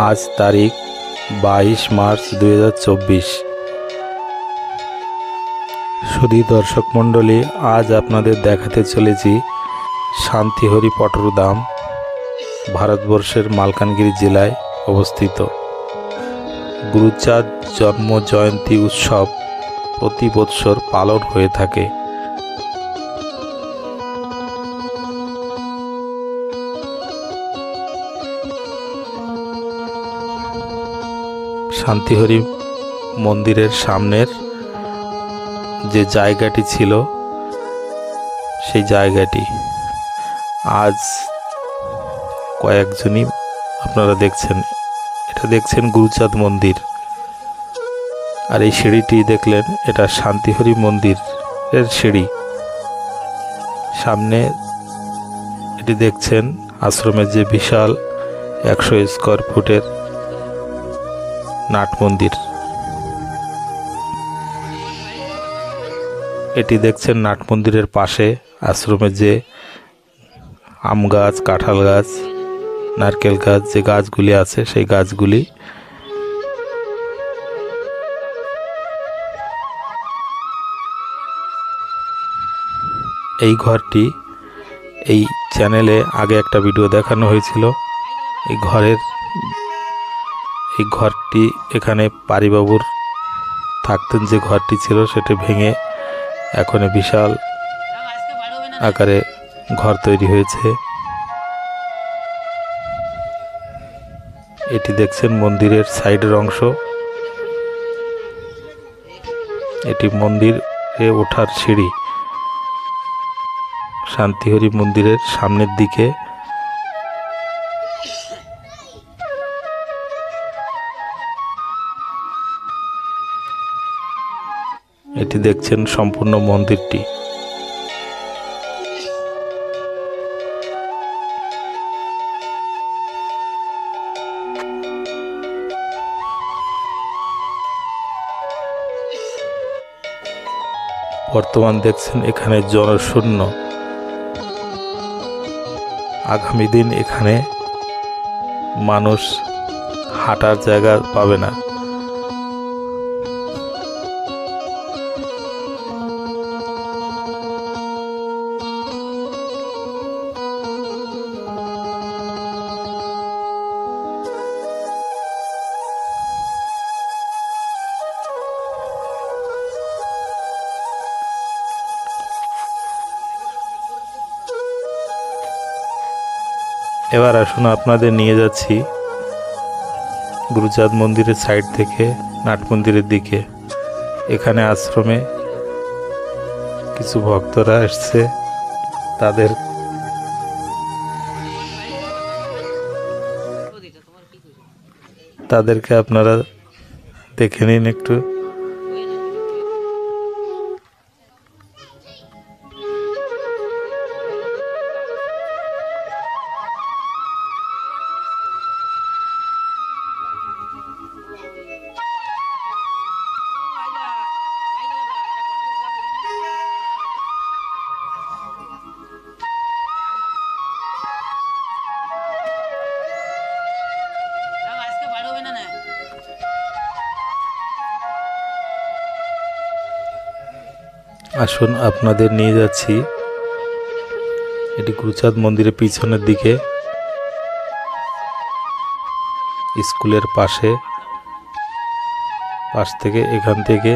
আজ তারিখ 22 মার্চ 2024। সুধী দর্শক মণ্ডলী, আজ আপনাদের দেখাতে চলেছি শান্তিহরি পটরদাম, ভারতবর্ষের মালকানগিরি জেলায় অবস্থিত। গুরুচাঁদ জন্ম জয়ন্তী উৎসব প্রতি বৎসর পালন হয়ে থাকে। শান্তিহরি মন্দিরের সামনের যে জায়গাটি ছিল, সেই জায়গাটি আজ কয়েকজনই আপনারা দেখছেন। এটা দেখছেন গুরুচাঁদ মন্দির, আর এই সিঁড়িটি দেখলেন, এটা শান্তিহরি মন্দিরের সিঁড়ি। সামনে এটি দেখছেন আশ্রমের যে বিশাল 100 স্কোয়ার ফুটের নাট মন্দির। এটি দেখছেন নাট মন্দিরের পাশে আশ্রমের যে আম গাছ, কাঁঠাল গাছ, নারকেল গাছ, যে গাছগুলি আছে সেই গাছগুলি। এই ঘরটি, এই চ্যানেলে আগে একটা ভিডিও দেখানো হয়েছিল। এই ঘরটি এখানে পারিবাবুর থাকতেন, যে ঘরটি ছিল সেটি ভেঙে এখন বিশাল আকারে ঘর তৈরি হয়েছে। এটি দেখছেন মন্দিরের সাইডের অংশ। এটি মন্দিরে ওঠার সিঁড়ি। শান্তিহরি মন্দিরের সামনের দিকে এটি দেখছেন সম্পূর্ণ মন্দিরটি। বর্তমান দেখছেন এখানে জনশূন্য। আগামী দিন এখানে মানুষ হাঁটার জায়গা পাবে না। এবার আসুন, আপনাদের নিয়ে যাচ্ছি গুরুচাঁদ মন্দিরের সাইড থেকে নাট মন্দিরের দিকে। এখানে আশ্রমে কিছু ভক্তরা এসছে, তাদেরকে আপনারা দেখে নিন একটু। আসুন, আপনাদের নিয়ে যাচ্ছি এটি গুরুচাঁদ মন্দিরের পিছনের দিকে, স্কুলের পাশ থেকে। এখান থেকে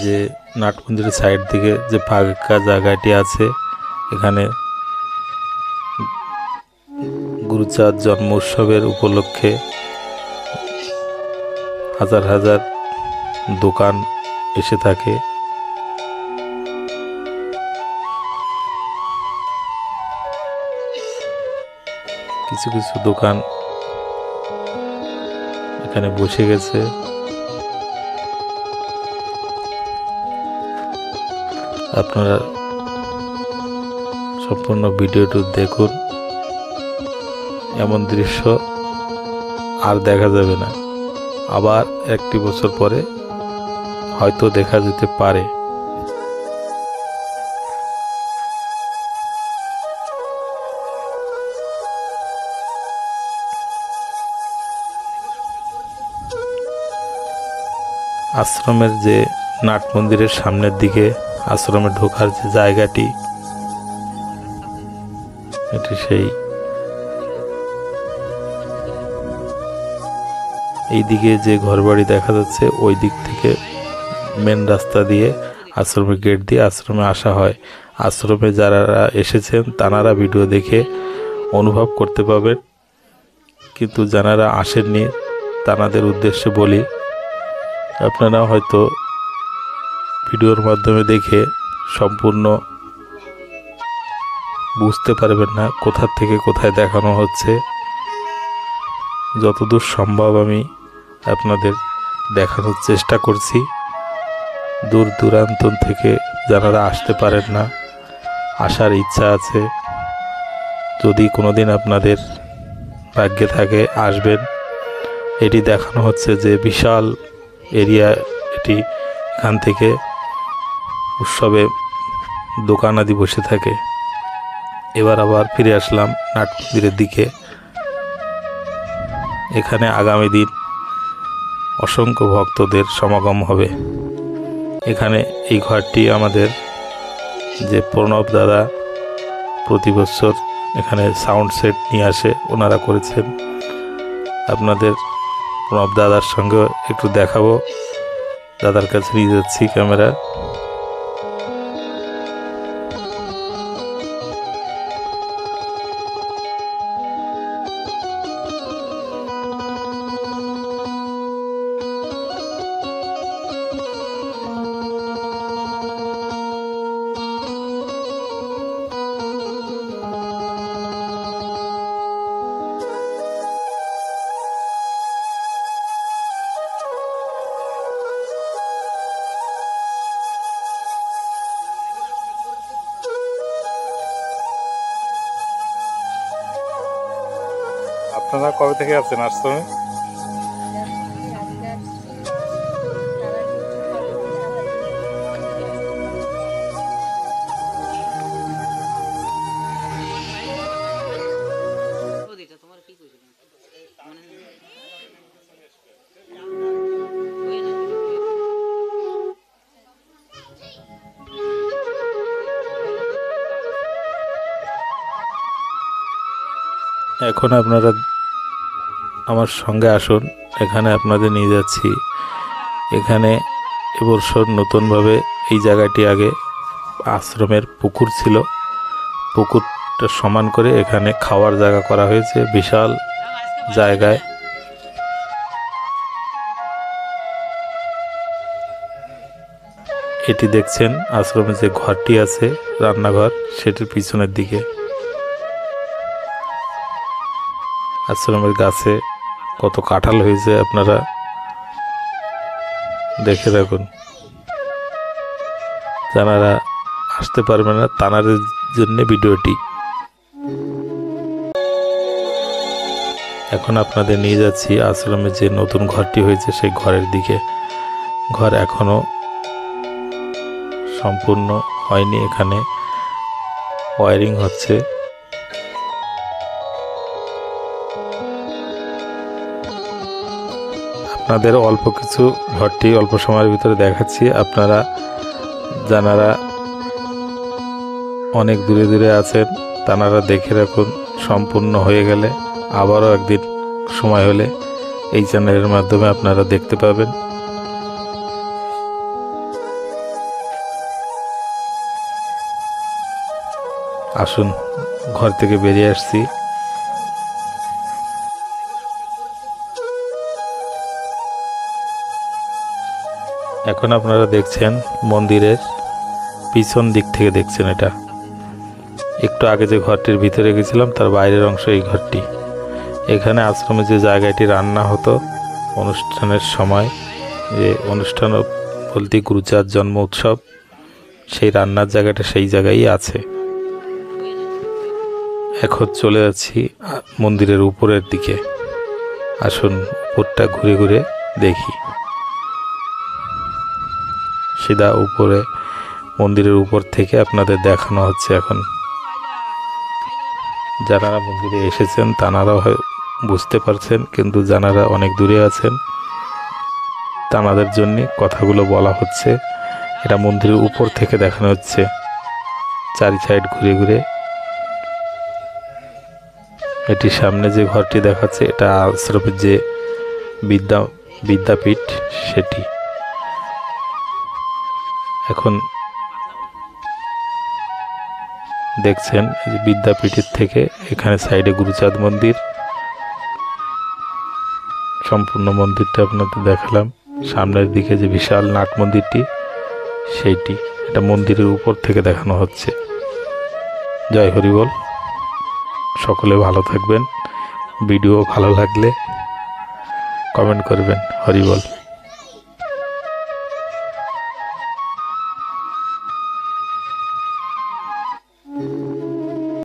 যে নাট মন্দিরের সাইড দিকে যে ফাঁকা জায়গাটি আছে, এখানে গুরুচাঁদ জন্ম উৎসবের উপলক্ষে হাজার হাজার দোকান এসে থাকে। কিছু কিছু দোকান এখানে বসে গেছে। আপনারা সম্পূর্ণ ভিডিওটি দেখুন। এমন দৃশ্য আর দেখা যাবে না। আবার একটি বছর পরে হয়তো দেখা যেতে পারে। আশ্রমের যে নাট মন্দিরের সামনের দিকে আশ্রমে ঢোকার যে জায়গাটি, এটি সেই এই দিকে যে ঘরবাড়ি দেখা যাচ্ছে ওই দিক থেকে মেন রাস্তা দিয়ে আশ্রমের গেট দিয়ে আশ্রমে আসা হয়। আশ্রমে যারা এসেছেন তারা ভিডিও দেখে অনুভব করতে পাবেন, কিন্তু যারা আসেননি তাদের উদ্দেশ্যে বলি, আপনারা হয়তো ভিডিওর মাধ্যমে দেখে সম্পূর্ণ বুঝতে পারবেন না কোথা থেকে কোথায় দেখানো হচ্ছে। যতদূর সম্ভব আমি আপনাদের দেখানোর চেষ্টা করছি। দূর দূরান্ত থেকে যারা আসতে পারেন না, আসার ইচ্ছা আছে, যদি কোনোদিন আপনাদের ভাগ্যে থাকে আসবেন। এটি দেখানো হচ্ছে যে বিশাল এরিয়া এটি, এখান থেকে উৎসবে দোকান আদি বসে থাকে। এবার আবার ফিরে আসলাম নাট মন্দিরের দিকে। এখানে আগামী দিন অসংখ্য ভক্তদের সমাগম হবে। এখানে এই ঘরটি আমাদের যে প্রণব দাদা প্রতি বছর এখানে সাউন্ড সেট নিয়ে আসে, ওনারা করেছেন। আপনাদের প্রণব দাদার সঙ্গে একটু দেখাবো। দাদার কাছে নিয়ে যাচ্ছি ক্যামেরা। আপনারা কবে থেকে আছেন আশ্রমে? এখন আপনারা আমার সঙ্গে আসুন, এখানে আপনাদের নিয়ে যাচ্ছি। এখানে এবছর নতুনভাবে এই জায়গাটি আগে আশ্রমের পুকুর ছিল, পুকুরটা সমান করে এখানে খাওয়ার জায়গা করা হয়েছে বিশাল জায়গায়। এটি দেখছেন আশ্রমে যে ঘরটি আছে রান্নাঘর, সেটির পিছনের দিকে। আশ্রমের গাছে কত কাঁঠাল হয়েছে আপনারা দেখে রাখুন। যারা আসতে পারবে না তাদের জন্য ভিডিওটি। এখন আপনাদের নিয়ে যাচ্ছি আশ্রমে যে নতুন ঘরটি হয়েছে সেই ঘরের দিকে। ঘর এখনো সম্পূর্ণ হয়নি, এখানে ওয়্যারিং হচ্ছে। আপনাদের অল্প কিছু ঘরটি অল্প সময়ের ভিতরে দেখাচ্ছি। আপনারা যারা অনেক দূরে দূরে আছেন তারা দেখে রাখুন। সম্পূর্ণ হয়ে গেলে আবারও একদিন সময় হলে এই চ্যানেলের মাধ্যমে আপনারা দেখতে পাবেন। আসুন, ঘর থেকে বেরিয়ে আসছি। এখন আপনারা দেখছেন মন্দিরের পিছন দিক থেকে দেখছেন। এটা একটু আগে যে ঘরটির ভিতরে গেছিলাম তার বাইরের অংশ এই ঘরটি। এখানে আশ্রমে যে জায়গাটি রান্না হতো অনুষ্ঠানের সময়, যে অনুষ্ঠান বলতে গুরুচাঁদ জন্ম উৎসব, সেই রান্নার জায়গাটা সেই জায়গায় আছে। এখন চলে যাচ্ছি মন্দিরের উপরের দিকে। আসুন উপরটা ঘুরে ঘুরে দেখি। সিধা উপরে মন্দিরের উপর থেকে আপনাদের দেখানো হচ্ছে। এখন যারা মন্দিরে এসেছেন তারা বুঝতে পারছেন, কিন্তু যারা অনেক দূরে আছেন তানাদের জন্য কথাগুলো বলা হচ্ছে। এটা মন্দিরের উপর থেকে দেখানো হচ্ছে, চারি সাইড ঘুরে ঘুরে। এটির সামনে যে ঘরটি দেখাচ্ছে এটা আশ্রমের যে বিদ্যাপীঠ সেটি। এখন দেখছেন এই যে বিদ্যাপীঠের থেকে এখানে সাইডে গুরুচাঁদ মন্দির, সম্পূর্ণ মন্দিরটা আপনাদের দেখালাম। সামনের দিকে যে বিশাল নাট মন্দিরটি সেইটি, এটা মন্দিরের উপর থেকে দেখানো হচ্ছে। জয় হরিবল। সকলে ভালো থাকবেন। ভিডিও ভালো লাগলে কমেন্ট করবেন। হরিবল।